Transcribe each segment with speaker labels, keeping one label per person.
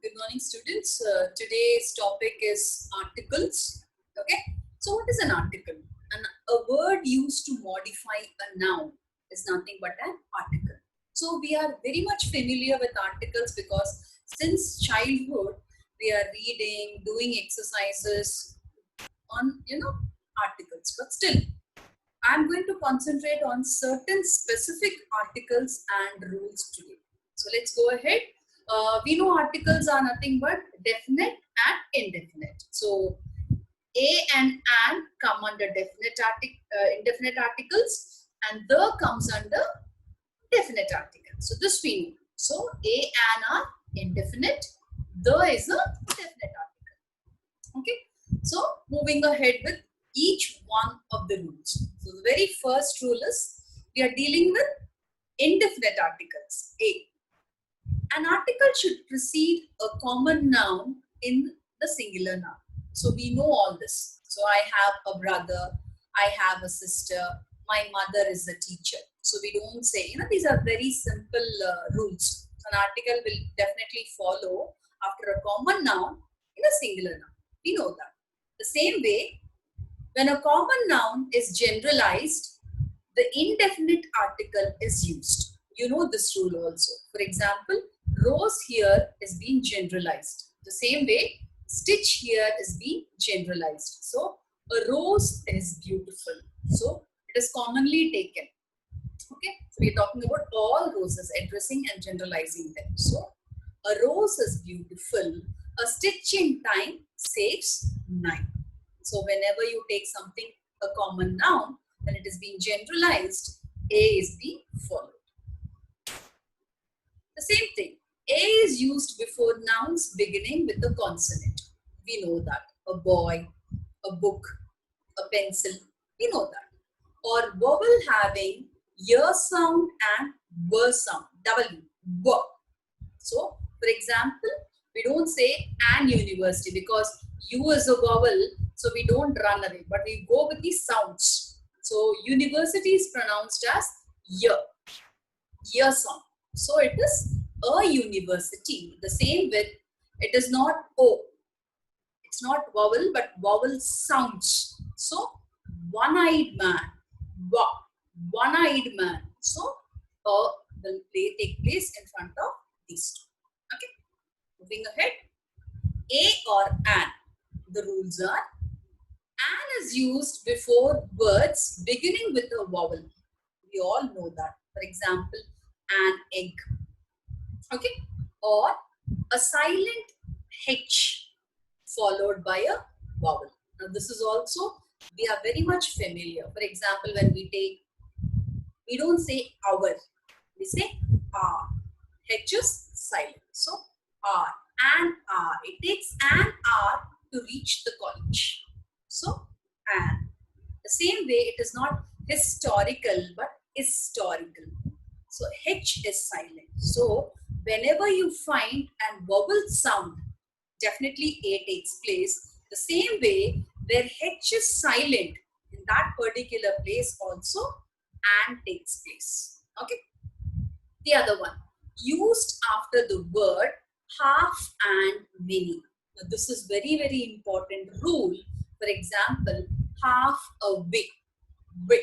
Speaker 1: Good morning, students. Today's topic is articles. Okay, so what is an article? A word used to modify a noun is nothing but an article. So we are very much familiar with articles because since childhood we are reading, doing exercises on articles. But still, I'm going to concentrate on certain specific articles and rules today. So let's go ahead. We know articles are nothing but definite and indefinite. So a and an come under indefinite articles, and the comes under definite article. So this we know. So a and are indefinite, the is a definite article. Okay. So moving ahead with each one of the rules. So the very first rule is we are dealing with indefinite articles. A. An article should precede a common noun in the singular noun. So we know all this. So I have a brother, I have a sister, my mother is a teacher. So we don't say, these are very simple rules. So an article will definitely follow after a common noun in a singular noun. We know that. The same way, when a common noun is generalized, the indefinite article is used. You know this rule also. For example, rose here is being generalized. The same way, stitch here is being generalized. So, a rose is beautiful. So, it is commonly taken. Okay, so we are talking about all roses, addressing and generalizing them. So, a rose is beautiful. A stitch in time saves 9. So, whenever you take something, a common noun, when it is being generalized, A is being followed. The same thing. A is used before nouns beginning with a consonant. We know that. A boy, a book, a pencil. We know that. Or vowel having ear sound and ver sound. W. W. So, for example, we don't say an university because U is a vowel, so we don't run away, but we go with the sounds. So, university is pronounced as ear, ear sound. So, it is a university. The same with, it is not O. It's not vowel, but vowel sounds. So, one-eyed man, one-eyed man. So, will take place in front of these two. Okay, moving ahead. A or an. The rules are, an is used before words beginning with a vowel. We all know that. For example, an egg. Okay, or a silent H followed by a vowel. Now, this is also, we are very much familiar. For example, when we don't say our, we say R. H is silent. So, R, an R. It takes an R to reach the college. So, an. The same way, it is not historical, but historical. So, H is silent. So, whenever you find an vowel sound, definitely A takes place. The same way, where H is silent, in that particular place also, and takes place. Okay. The other one, used after the word half and many. Now, this is very, very important rule. For example, half a way. Way.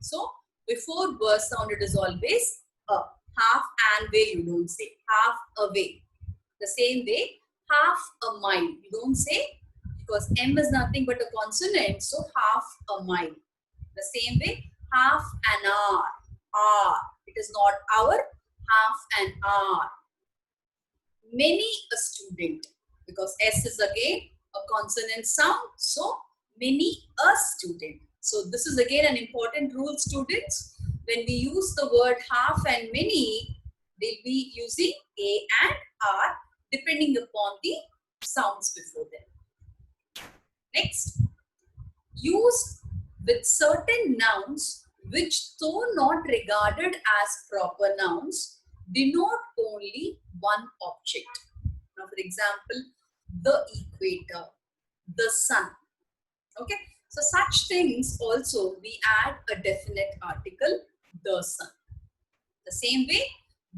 Speaker 1: So, before word sound, it is always a. Half and way, you don't say. Half a way. The same way, half a mile. You don't say, because M is nothing but a consonant. So, half a mile. The same way, half an hour. Hour. It is not hour, half an hour. Many a student, because S is again a consonant sound. So, many a student. So, this is again an important rule, students. When we use the word half and many, we'll be using A and R depending upon the sounds before them. Next, use with certain nouns which, though not regarded as proper nouns, denote only one object. Now, for example, the equator, the sun. Okay, so such things also we add a definite article, the sun. The same way,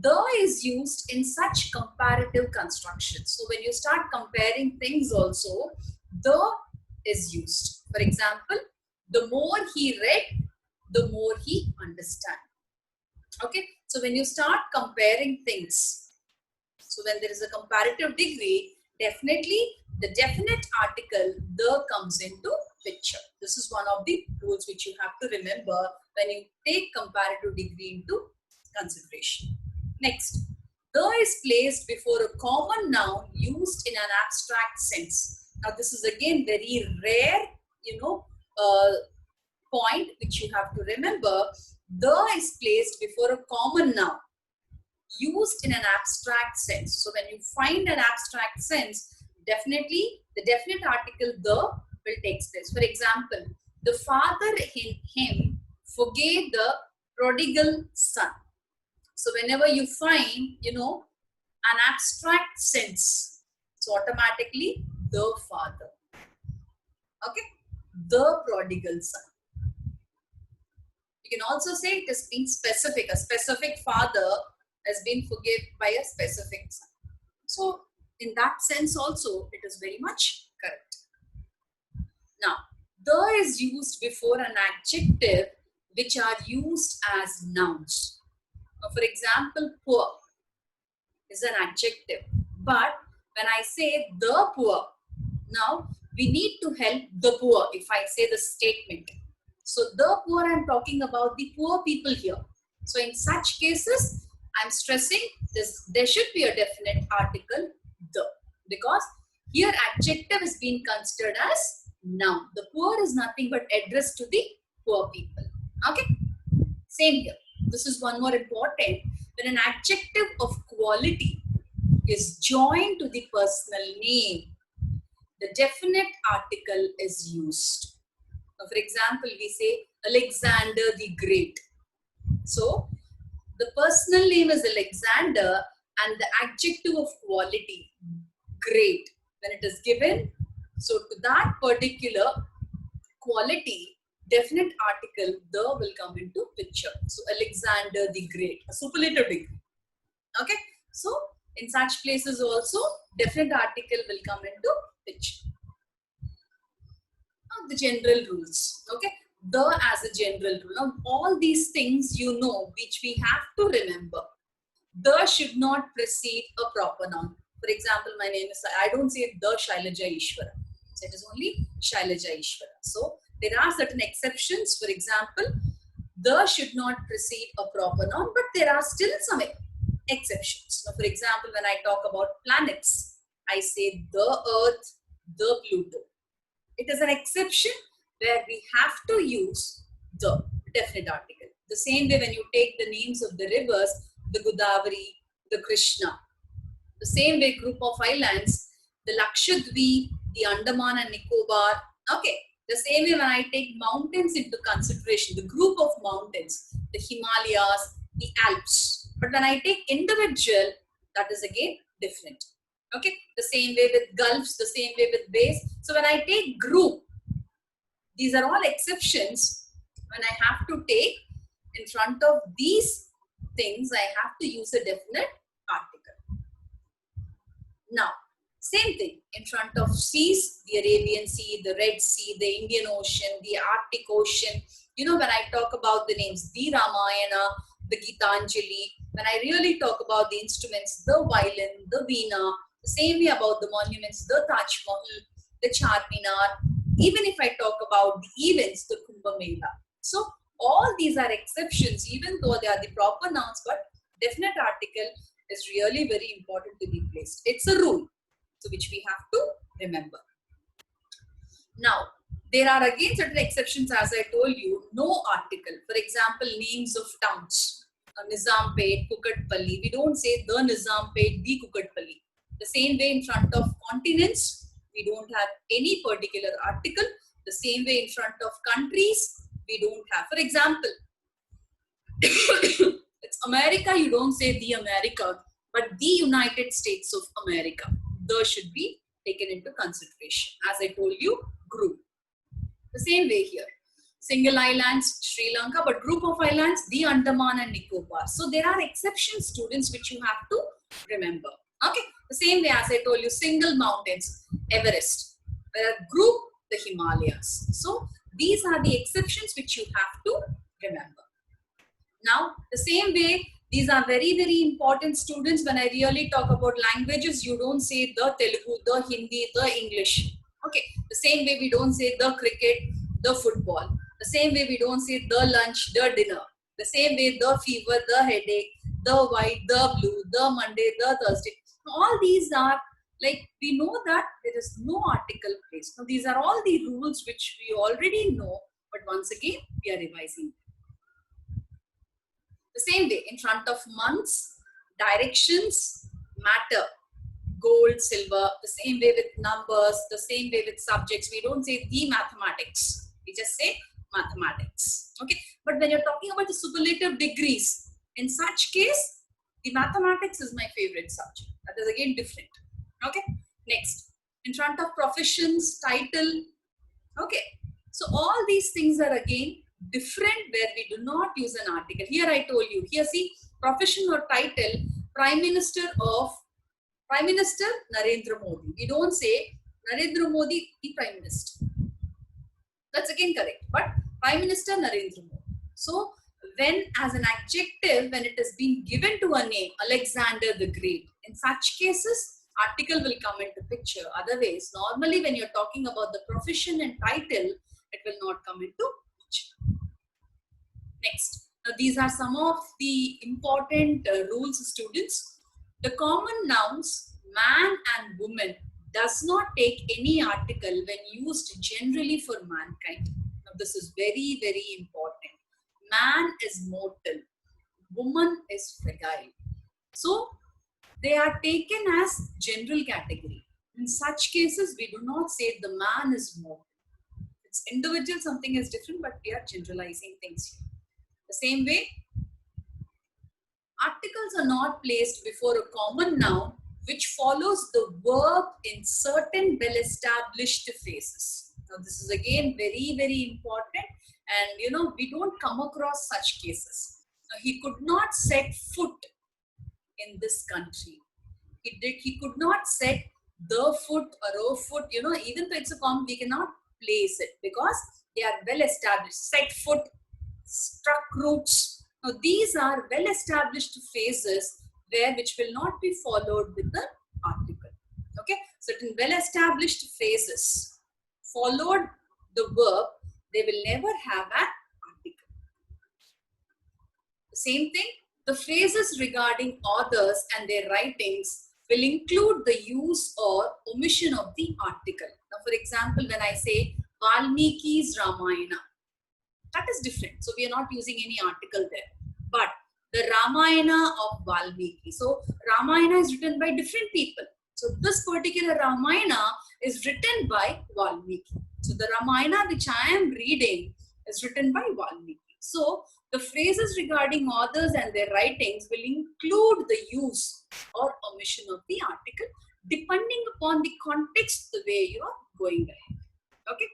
Speaker 1: The is used in such comparative constructions. So when you start comparing things also, the is used. For example, the more he read, the more he understand. Okay, so when you start comparing things, so when there is a comparative degree, definitely the definite article the comes into picture. This is one of the rules which you have to remember when you take comparative degree into consideration. Next, the is placed before a common noun used in an abstract sense. Now this is again very rare, point which you have to remember. The is placed before a common noun used in an abstract sense. So when you find an abstract sense, definitely the definite article the will take place. For example, the father in him forgave the prodigal son. So whenever you find, an abstract sense, so automatically the father. Okay, the prodigal son. You can also say it is being specific. A specific father has been forgiven by a specific son. So in that sense also, it is very much correct. Now, the is used before an adjective which are used as nouns. Now, for example, poor is an adjective. But when I say the poor, now we need to help the poor if I say the statement. So the poor, I'm talking about the poor people here. So in such cases, I'm stressing this, there should be a definite article the, because here adjective is being considered as noun. The poor is nothing but addressed to the poor people. Okay, same here. This is one more important. When an adjective of quality is joined to the personal name, the definite article is used. Now, for example, we say Alexander the Great. So the personal name is Alexander and the adjective of quality, great, when it is given, so to that particular quality, definite article the will come into picture. So Alexander the Great, a superlative degree. Okay, so in such places also definite article will come into picture. Now the general rules. Okay, the as a general rule. Now all these things which we have to remember. The should not precede a proper noun. For example, my name is, I don't say the Shailaja Ishwara. So it is only Shailaja Ishwara. So there are certain exceptions. For example, the should not precede a proper noun, but there are still some exceptions. Now, for example, when I talk about planets, I say the Earth, the Pluto. It is an exception where we have to use the definite article. The same way when you take the names of the rivers, the Godavari, the Krishna. The same way group of islands, the Lakshadweep, the Andaman and Nicobar. Okay, the same way when I take mountains into consideration, the group of mountains, the Himalayas, the Alps. But when I take individual, that is again different. Okay, the same way with gulfs, the same way with bays. So when I take group, these are all exceptions. When I have to take in front of these things, I have to use a definite article. Now, same thing in front of seas, the Arabian Sea, the Red Sea, the Indian Ocean, the Arctic Ocean. When I talk about the names, the Ramayana, the Gitanjali, when I really talk about the instruments, the violin, the veena, the same way about the monuments, the Taj Mahal, the Charminar, even if I talk about the events, the Kumbh Mela. So all these are exceptions, even though they are the proper nouns, but definite article is really very important to be placed. It's a rule, so which we have to remember. Now, there are again certain exceptions, as I told you, no article. For example, names of towns, Nizampet, Kukatpalli. We don't say the Nizampet, the Kukatpalli. The same way in front of continents, we don't have any particular article. The same way in front of countries, we don't have. For example, it's America, you don't say the America, but the United States of America. The should be taken into consideration. As I told you, group. The same way here. Single islands, Sri Lanka, but group of islands, the Andaman and Nicobar. So there are exception students which you have to remember. Okay, the same way as I told you, single mountains, Everest, group, the Himalayas. So these are the exceptions which you have to remember. Now, the same way, these are very, very important students. When I really talk about languages, you don't say the Telugu, the Hindi, the English. Okay, the same way we don't say the cricket, the football. The same way we don't say the lunch, the dinner. The same way the fever, the headache, the white, the blue, the Monday, the Thursday. All these are like, we know that there is no article placed. Now, these are all the rules which we already know, but once again, we are revising. The same way, in front of months, directions matter. Gold, silver, the same way with numbers, the same way with subjects. We don't say the mathematics. We just say mathematics. Okay. But when you're talking about the superlative degrees, in such case, the mathematics is my favorite subject. That is again different. Okay. Next, in front of professions, title. Okay. So all these things are again different where we do not use an article. Here I told you, here see, profession or title, Prime Minister Narendra Modi. We don't say Narendra Modi, the Prime Minister. That's again correct. But Prime Minister Narendra Modi. So when as an adjective, when it has been given to a name, Alexander the Great, in such cases, article will come into picture. Otherwise, normally when you're talking about the profession and title, it will not come into picture. Next, now these are some of the important rules, students. The common nouns man and woman does not take any article when used generally for mankind. Now this is very, very important. Man is mortal, woman is fragile. So they are taken as general category. In such cases, we do not say the man is mortal. It's individual, something is different, but we are generalizing things here. The same way, articles are not placed before a common noun which follows the verb in certain well-established phrases. Now, this is again very, very important, and we don't come across such cases. Now, he could not set foot in this country. He could not set the foot or a foot, even though it's a common, we cannot place it because they are well established. Set foot, struck roots. Now, these are well-established phrases which will not be followed with the article. Okay, certain well-established phrases followed the verb, they will never have an article. The same thing, the phrases regarding authors and their writings will include the use or omission of the article. Now, for example, when I say Valmiki's Ramayana, that is different. So we are not using any article there. But the Ramayana of Valmiki. So Ramayana is written by different people. So this particular Ramayana is written by Valmiki. So the Ramayana which I am reading is written by Valmiki. So the phrases regarding authors and their writings will include the use or omission of the article depending upon the context, the way you are going ahead. Okay.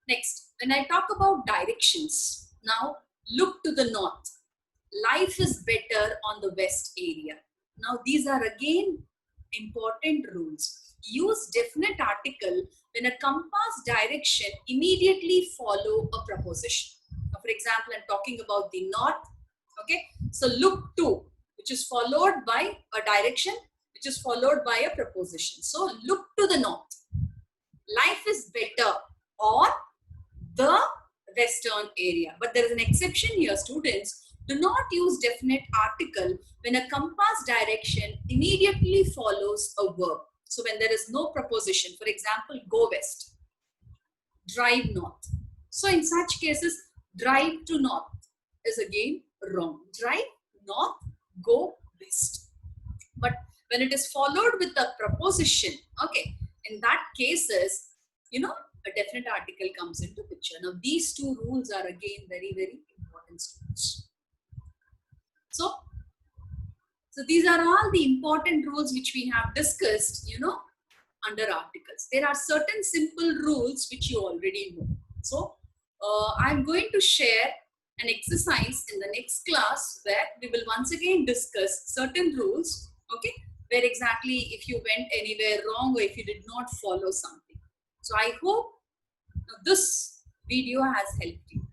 Speaker 1: Next, when I talk about directions, now look to the north. Life is better on the west area. Now these are again important rules. Use definite article when a compass direction immediately follow a preposition. Now, for example, I'm talking about the north. Okay, so look to, which is followed by a direction, which is followed by a preposition. So look to the north. Life is better on the western area. But there is an exception here, students. Do not use definite article when a compass direction immediately follows a verb. So when there is no preposition, for example, go west, drive north. So in such cases, drive to north is again wrong. Drive north, go west. But when it is followed with a preposition, okay, in that cases, a definite article comes into picture. Now, these two rules are again very, very important, students. So these are all the important rules which we have discussed, under articles. There are certain simple rules which you already know. So, I'm going to share an exercise in the next class where we will once again discuss certain rules, okay, where exactly if you went anywhere wrong or if you did not follow something. So I hope this video has helped you.